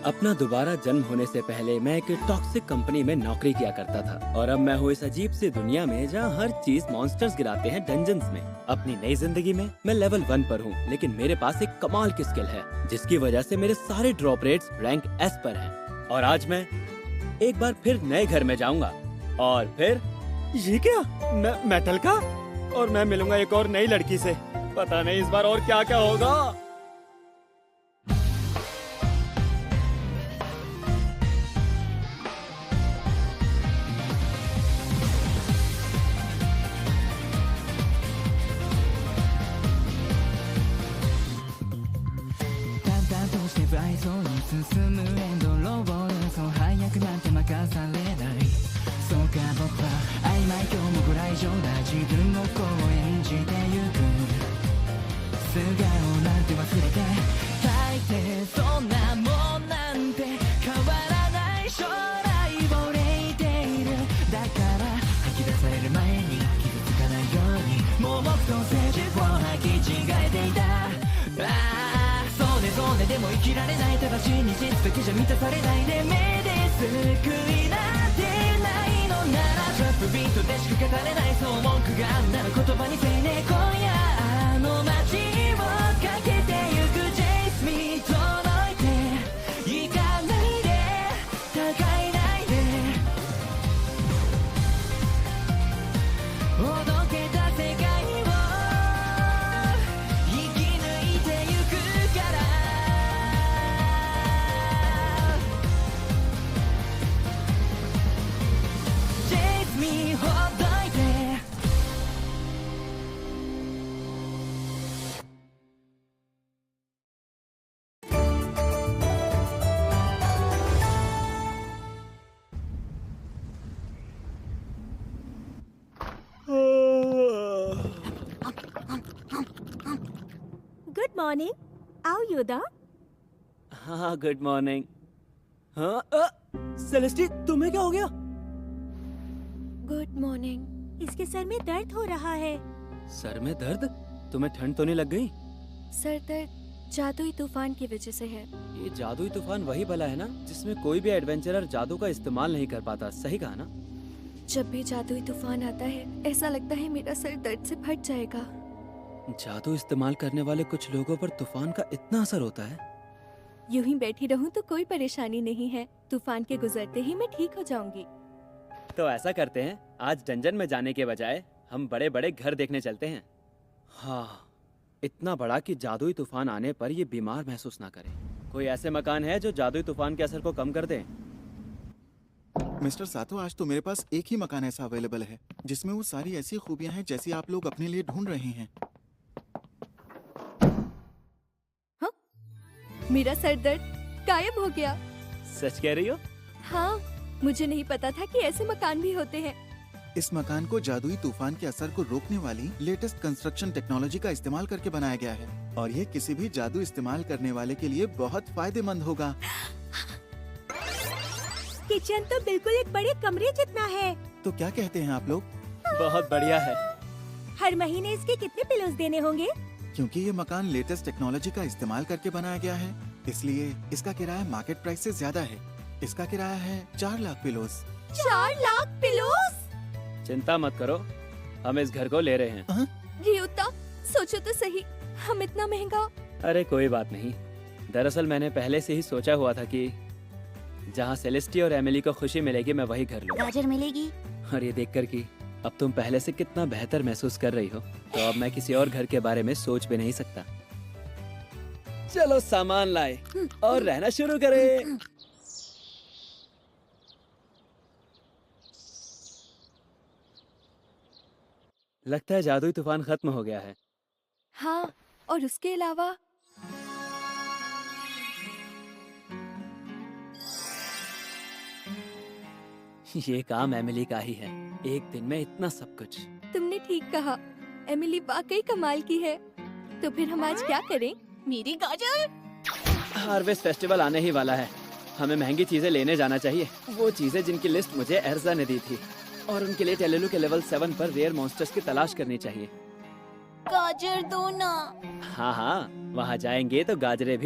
अपना दोबारा जन्म होने से पहले मैं एक टॉक्सिक कंपनी में नौकरी किया करता था और अब मैं हूँ इस अजीब सी दुनिया में जहाँ हर चीज मॉन्स्टर्स गिराते हैं डंजन्स में। अपनी नई जिंदगी में मैं लेवल 1 पर हूँ, लेकिन मेरे पास एक कमाल की स्किल है जिसकी वजह से मेरे सारे ड्रॉप रेट्स रैंक S पर हैं। और आज मैं एक बार फिर नए घर में जाऊंगा और फिर ये क्या मेटल का, और मैं मिलूंगा एक और नई लड़की से। पता नहीं इस बार और क्या क्या होगा। Good morning. आओ योदा। हाँ गुड मॉर्निंग। हाँ सेलेस्टी, तुम्हें क्या हो गया? Good morning. इसके सर में दर्द हो रहा है। सर में दर्द? तुम्हें ठंड तो नहीं लग गई? सर दर्द जादुई तूफान की वजह से है। ये जादुई तूफान वही बला है ना जिसमें कोई भी एडवेंचरर जादू का इस्तेमाल नहीं कर पाता, सही कहा ना? जब भी जादुई तूफान आता है ऐसा लगता है मेरा सर दर्द से फट जाएगा। जादू इस्तेमाल करने वाले कुछ लोगों पर तूफान का इतना असर होता है? यूं ही बैठी रहूं तो कोई परेशानी नहीं है। तूफान के गुजरते ही मैं ठीक हो जाऊंगी। तो ऐसा करते हैं, आज डंजन में जाने के बजाय हम बड़े बड़े घर देखने चलते हैं। हाँ, इतना बड़ा कि जादुई तूफान आने पर ये बीमार महसूस ना करे। कोई ऐसे मकान है जो जादुई तूफान के असर को कम कर दे? मिस्टर सातो, आज तो मेरे पास एक ही मकान ऐसा अवेलेबल है जिसमें वो सारी ऐसी खूबियां हैं जैसी आप लोग अपने लिए ढूंढ रहे हैं। हाँ? मेरा सर दर्द गायब हो गया। सच कह रही हो? हाँ, मुझे नहीं पता था कि ऐसे मकान भी होते हैं। इस मकान को जादुई तूफान के असर को रोकने वाली लेटेस्ट कंस्ट्रक्शन टेक्नोलॉजी का इस्तेमाल करके बनाया गया है और ये किसी भी जादू इस्तेमाल करने वाले के लिए बहुत फायदेमंद होगा। किचन तो बिल्कुल एक बड़े कमरे जितना है। तो क्या कहते हैं आप लोग? बहुत बढ़िया है। हर महीने इसके कितने पिलोस देने होंगे? क्योंकि ये मकान लेटेस्ट टेक्नोलॉजी का इस्तेमाल करके बनाया गया है, इसलिए इसका किराया मार्केट प्राइस से ज्यादा है। इसका किराया है 4 लाख पिलोस। 4 लाख पिलोस? चिंता मत करो, हम इस घर को ले रहे हैं। रियुता, सोचो तो सही, हम इतना महंगा। अरे कोई बात नहीं, दरअसल मैंने पहले से ही सोचा हुआ था कि जहाँ सेलेस्टी और एमिली को खुशी मिलेगी मैं वही घर लूंगा। गाजर मिलेगी। और ये देखकर कि अब तुम पहले से कितना बेहतर महसूस कर रही हो, तो अब मैं किसी और घर के बारे में सोच भी नहीं सकता। चलो सामान लाए और रहना शुरू करें। लगता है जादुई तूफान खत्म हो गया है। हाँ, और उसके अलावा ये काम एमिली का ही है, एक दिन में इतना सब कुछ। तुमने ठीक कहा, एमिली वाकई कमाल की है। तो फिर हम आज क्या करें? मेरी गाजर। हार्वेस्ट फेस्टिवल आने ही वाला है, हमें महंगी चीजें लेने जाना चाहिए। वो चीजें जिनकी लिस्ट मुझे एर्जा ने दी थी, और उनके लिए टेलेलू के लेवल 7 पर रेयर मॉन्स्टर्स की तलाश करनी चाहिए। गाजर दो ना। हाँ हाँ, वहाँ जाएंगे तो गाजरे भी